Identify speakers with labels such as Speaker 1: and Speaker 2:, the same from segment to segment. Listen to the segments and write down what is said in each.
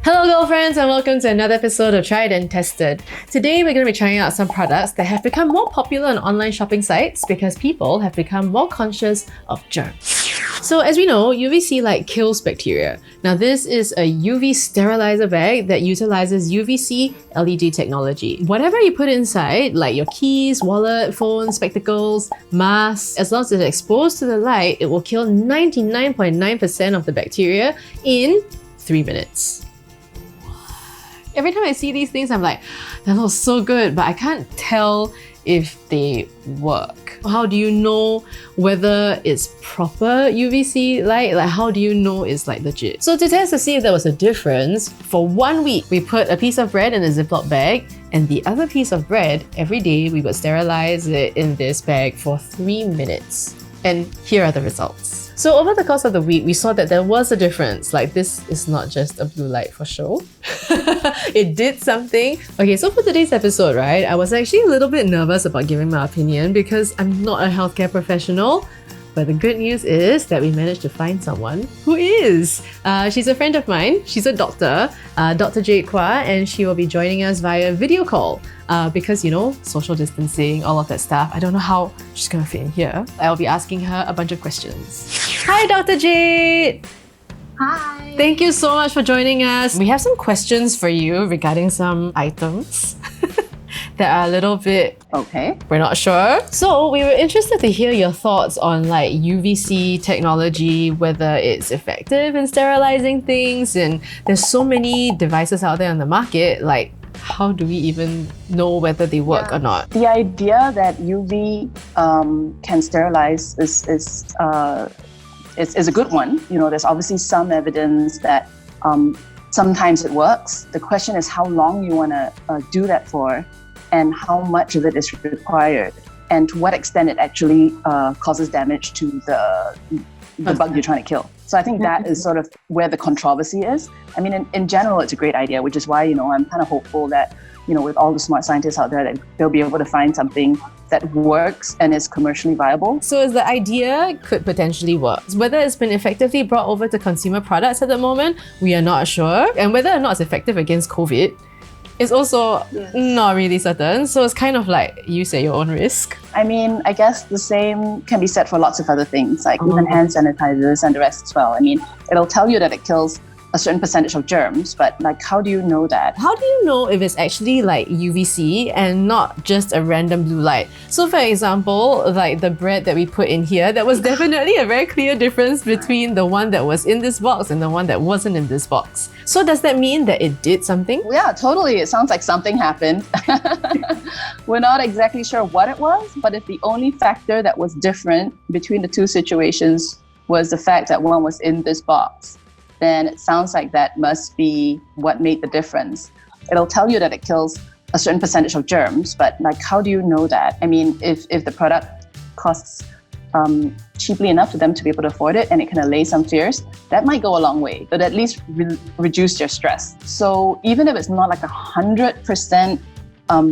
Speaker 1: Hello girlfriends and welcome to another episode of Tried and Tested. Today we're going to be trying out some products that have become more popular on online shopping sites because people have become more conscious of germs. So as we know, UVC light kills bacteria. Now this is a UV sterilizer bag that utilizes UVC LED technology. Whatever you put inside, like your keys, wallet, phone, spectacles, masks, as long as it's exposed to the light, it will kill 99.9% of the bacteria in 3 minutes. Every time I see these things, I'm like, that looks so good, but I can't tell if they work. How do you know whether it's proper UVC light? Like, how do you know it's like legit? So to test to see if there was a difference, for 1 week, we put a piece of bread in a Ziploc bag, and the other piece of bread, every day, we would sterilize it in this bag for 3 minutes. And here are the results. So over the course of the week, we saw that there was a difference. Like, this is not just a blue light for show. It did something. Okay, so for today's episode, right, I was actually a little bit nervous about giving my opinion because I'm not a healthcare professional. But the good news is that we managed to find someone who is. She's a friend of mine. She's a doctor, Dr. Jade Kwa, and she will be joining us via video call. Because, you know, social distancing, all of that stuff. I don't know how she's gonna fit in here. I'll be asking her a bunch of questions. Hi, Dr. Jade!
Speaker 2: Hi!
Speaker 1: Thank you so much for joining us. We have some questions for you regarding some items that are a little bit...
Speaker 2: Okay.
Speaker 1: We're not sure. So we were interested to hear your thoughts on like UVC technology, whether it's effective in sterilizing things, and there's so many devices out there on the market, like how do we even know whether they work or not?
Speaker 2: The idea that UV can sterilize is a good one. You know, there's obviously some evidence that sometimes it works. The question is how long you want to do that for, and how much of it is required, and to what extent it actually causes damage to the bug you're trying to kill. So I think that is sort of where the controversy is. I mean, in general, it's a great idea, which is why, you know, I'm kind of hopeful that, you know, with all the smart scientists out there, that they'll be able to find something that works and is commercially viable.
Speaker 1: So as the idea could potentially work. Whether it's been effectively brought over to consumer products at the moment, we are not sure. And whether or not it's effective against COVID, it's also not really certain. So it's kind of like use at your own risk.
Speaker 2: I mean, I guess the same can be said for lots of other things, like even hand sanitizers and the rest as well. I mean, it'll tell you that it kills a certain percentage of germs, but like, how do you know that?
Speaker 1: How do you know if it's actually like UVC and not just a random blue light? So for example, like the bread that we put in here, there was definitely a very clear difference between the one that was in this box and the one that wasn't in this box. So does that mean that it did something?
Speaker 2: Yeah, totally. It sounds like something happened. We're not exactly sure what it was, but if the only factor that was different between the two situations was the fact that one was in this box, then it sounds like that must be what made the difference. It'll tell you that it kills a certain percentage of germs, but like, how do you know that? I mean, if the product costs cheaply enough for them to be able to afford it and it can allay some fears, that might go a long way, but at least reduce your stress. So even if it's not like 100%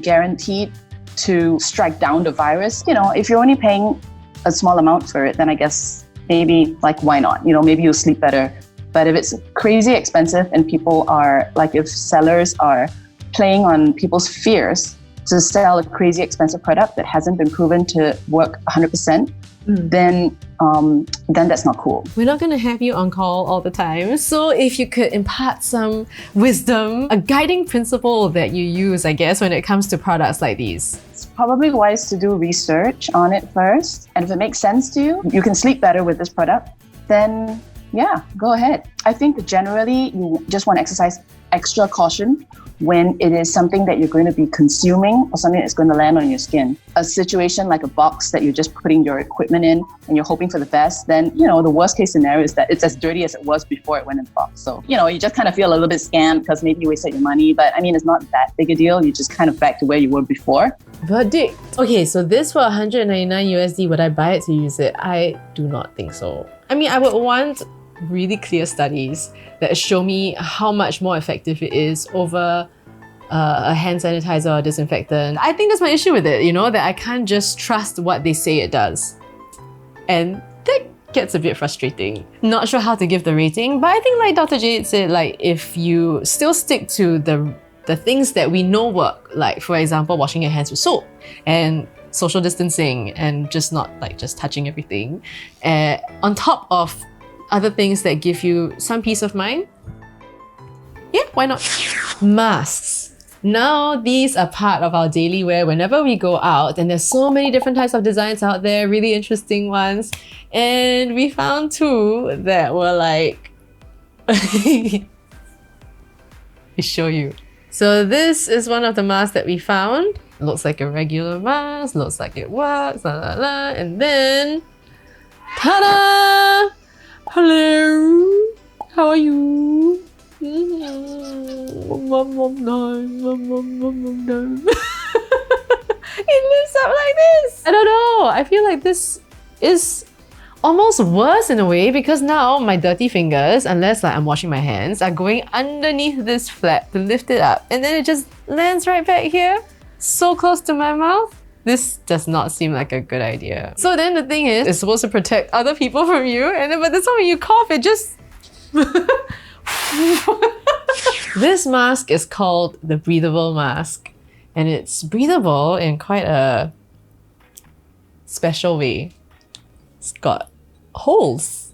Speaker 2: guaranteed to strike down the virus, you know, if you're only paying a small amount for it, then I guess maybe like, why not? You know, maybe you'll sleep better. But if it's crazy expensive and people are, like if sellers are playing on people's fears to sell a crazy expensive product that hasn't been proven to work 100%, then that's not cool.
Speaker 1: We're not going to have you on call all the time. So if you could impart some wisdom, a guiding principle that you use, I guess, when it comes to products like these.
Speaker 2: It's probably wise to do research on it first. And if it makes sense to you, you can sleep better with this product, then yeah, go ahead. I think generally you just want to exercise extra caution when it is something that you're going to be consuming or something that's going to land on your skin. A situation like a box that you're just putting your equipment in and you're hoping for the best, then, you know, the worst case scenario is that it's as dirty as it was before it went in the box. So, you know, you just kind of feel a little bit scammed because maybe you wasted your money, but I mean, it's not that big a deal. You're just kind of back to where you were before.
Speaker 1: Verdict. Okay, so this for 199 USD, would I buy it to use it? I do not think so. I mean, I would want really clear studies that show me how much more effective it is over a hand sanitizer or disinfectant. I think that's my issue with it, you know, that I can't just trust what they say it does. And that gets a bit frustrating. Not sure how to give the rating, but I think like Dr. Jade said, like if you still stick to the things that we know work, like for example, washing your hands with soap and social distancing and just not like just touching everything, on top of other things that give you some peace of mind, yeah, why not? Masks. Now these are part of our daily wear whenever we go out, and there's so many different types of designs out there, really interesting ones. And we found two that were like, let me show you. So this is one of the masks that we found. It looks like a regular mask, looks like it works, la la la, and then, ta-da! Hello, how are you? Mom, it lifts up like this. I don't know. I feel like this is almost worse in a way because now my dirty fingers, unless like I'm washing my hands, are going underneath this flap to lift it up, and then it just lands right back here, so close to my mouth. This does not seem like a good idea. So then the thing is, it's supposed to protect other people from you, and then but this time when you cough, it just This mask is called the breathable mask, and it's breathable in quite a special way. It's got holes.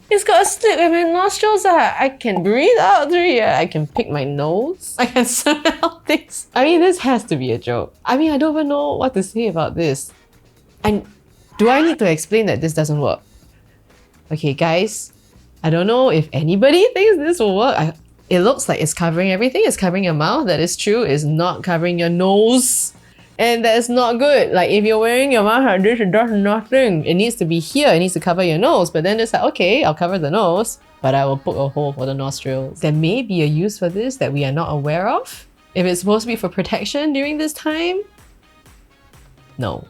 Speaker 1: It's got a slit where my nostrils are. I can breathe out through here. I can pick my nose. I can smell things. I mean, this has to be a joke. I mean, I don't even know what to say about this. And do I need to explain that this doesn't work? Okay, guys, I don't know if anybody thinks this will work. It looks like it's covering everything. It's covering your mouth. That is true. It's not covering your nose. And that is not good. Like if you're wearing your mask like this, it does nothing. It needs to be here. It needs to cover your nose. But then it's like, okay, I'll cover the nose, but I will poke a hole for the nostrils. There may be a use for this that we are not aware of. If it's supposed to be for protection during this time, no.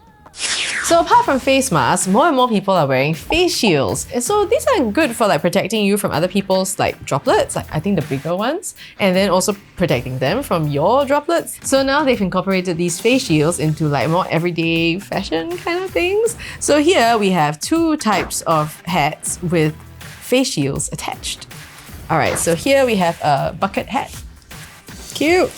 Speaker 1: So apart from face masks, more and more people are wearing face shields. And so these are good for like protecting you from other people's like droplets, like I think the bigger ones, and then also protecting them from your droplets. So now they've incorporated these face shields into like more everyday fashion kind of things. So here we have two types of hats with face shields attached. All right, so here we have a bucket hat. Cute.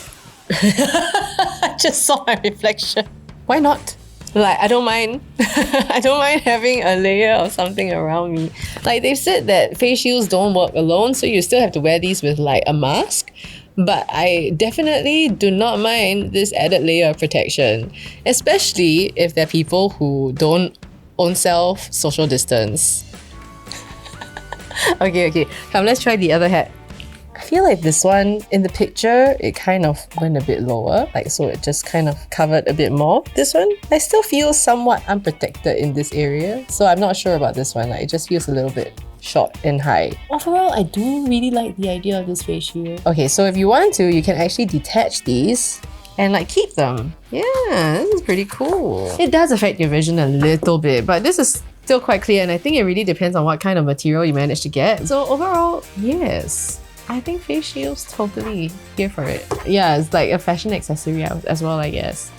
Speaker 1: I just saw my reflection. Why not? Like, I don't mind. I don't mind having a layer of something around me. Like, they've said that face shields don't work alone, so you still have to wear these with like a mask. But I definitely do not mind this added layer of protection, especially if there are people who don't own self social distance. Okay, come, let's try the other hat. I feel like this one, in the picture, it kind of went a bit lower, like so it just kind of covered a bit more. This one, I still feel somewhat unprotected in this area, so I'm not sure about this one. Like, it just feels a little bit short and high. Overall, I do really like the idea of this face shield. Okay, so if you want to, you can actually detach these and like keep them. Yeah, this is pretty cool. It does affect your vision a little bit, but this is still quite clear, and I think it really depends on what kind of material you manage to get. So overall, yes. I think face shields totally here for it. Yeah, it's like a fashion accessory as well, I guess.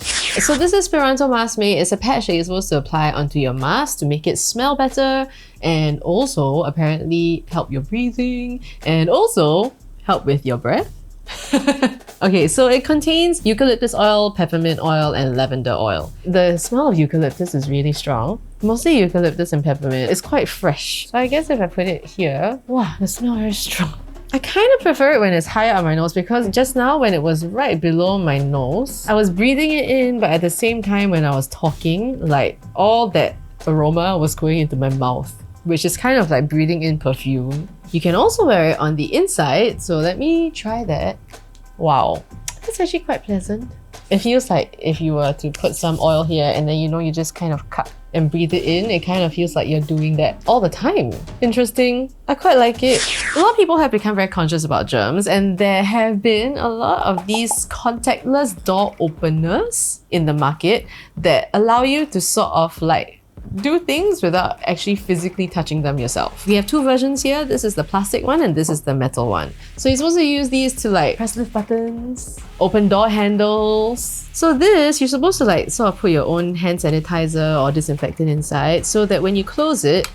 Speaker 1: So this is Spiranto Mask-Mate. It's a patch that you're supposed to apply onto your mask to make it smell better, and also apparently help your breathing, and also help with your breath. Okay, so it contains eucalyptus oil, peppermint oil, and lavender oil. The smell of eucalyptus is really strong. Mostly eucalyptus and peppermint. It's quite fresh. So I guess if I put it here, wow, the smell is very strong. I kind of prefer it when it's higher on my nose, because just now when it was right below my nose, I was breathing it in, but at the same time when I was talking, like all that aroma was going into my mouth, which is kind of like breathing in perfume. You can also wear it on the inside, so let me try that. Wow, that's actually quite pleasant. It feels like if you were to put some oil here and then you just kind of cut and breathe it in, it kind of feels like you're doing that all the time. Interesting. I quite like it. A lot of people have become very conscious about germs, and there have been a lot of these contactless door openers in the market that allow you to sort of like do things without actually physically touching them yourself. We have two versions here. This is the plastic one and this is the metal one. So you're supposed to use these to like press lift buttons, open door handles. So this, you're supposed to like sort of put your own hand sanitizer or disinfectant inside so that when you close it,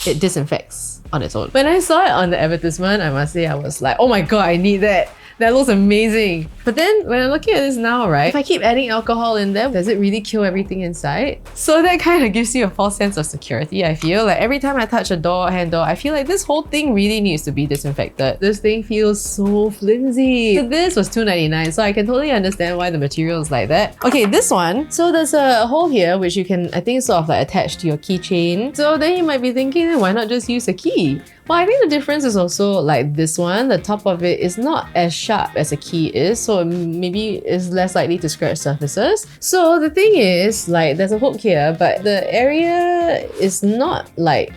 Speaker 1: it disinfects on its own. When I saw it on the advertisement, I must say I was like, oh my god, I need that. That looks amazing. But then when I'm looking at this now, right, if I keep adding alcohol in there, does it really kill everything inside? So that kind of gives you a false sense of security, I feel. Like every time I touch a door handle, I feel like this whole thing really needs to be disinfected. This thing feels so flimsy. So this was $2.99, so I can totally understand why the material is like that. Okay, this one. So there's a hole here which you can, I think, sort of like attach to your keychain. So then you might be thinking, why not just use a key? Well, I think the difference is also like this one, the top of it is not as sharp as a key is, so maybe is less likely to scratch surfaces. So the thing is, like, there's a hook here, but the area is not like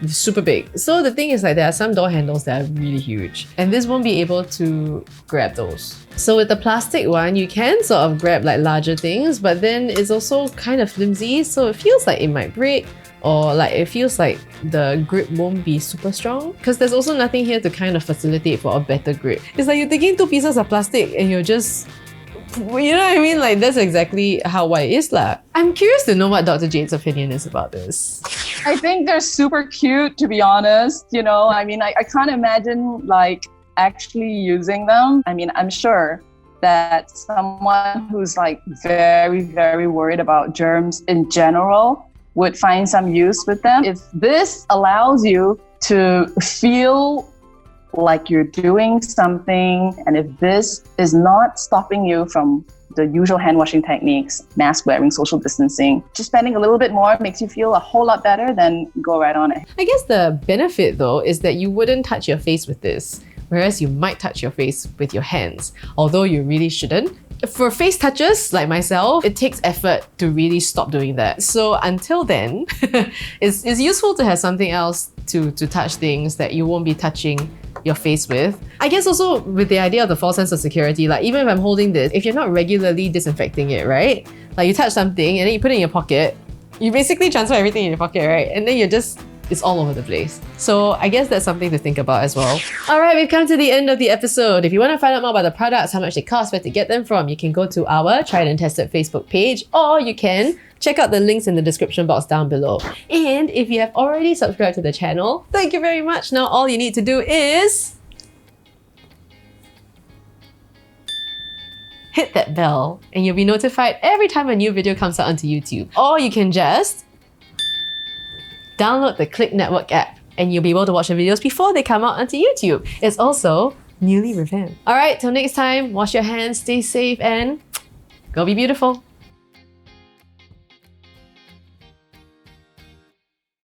Speaker 1: super big. So the thing is, like, there are some door handles that are really huge, and this won't be able to grab those. So with the plastic one, you can sort of grab like larger things, but then it's also kind of flimsy, so it feels like it might break, or like it feels like the grip won't be super strong, because there's also nothing here to kind of facilitate for a better grip. It's like you're taking two pieces of plastic and you're just, you know what I mean? Like that's exactly how it is lah. I'm curious to know what Dr. Jade's opinion is about this.
Speaker 2: I think they're super cute, to be honest. You know, I mean, I can't imagine like actually using them. I mean, I'm sure that someone who's like very, very worried about germs in general would find some use with them. If this allows you to feel like you're doing something, and if this is not stopping you from the usual hand washing techniques, mask wearing, social distancing, just spending a little bit more makes you feel a whole lot better, then go right on it.
Speaker 1: I guess the benefit though is that you wouldn't touch your face with this, whereas you might touch your face with your hands, although you really shouldn't. For face touches, like myself, it takes effort to really stop doing that. So until then, it's useful to have something else to touch things that you won't be touching your face with. I guess also with the idea of the false sense of security, like even if I'm holding this, if you're not regularly disinfecting it, right? Like you touch something and then you put it in your pocket, you basically transfer everything in your pocket, right? And then it's all over the place. So I guess that's something to think about as well. All right, we've come to the end of the episode. If you want to find out more about the products, how much they cost, where to get them from, you can go to our Tried and Tested Facebook page, or you can check out the links in the description box down below. And if you have already subscribed to the channel, thank you very much. Now all you need to do is hit that bell and you'll be notified every time a new video comes out onto YouTube. Or you can just download the Clicknetwork app and you'll be able to watch the videos before they come out onto YouTube. It's also newly revamped. All right, till next time, wash your hands, stay safe, and go be beautiful.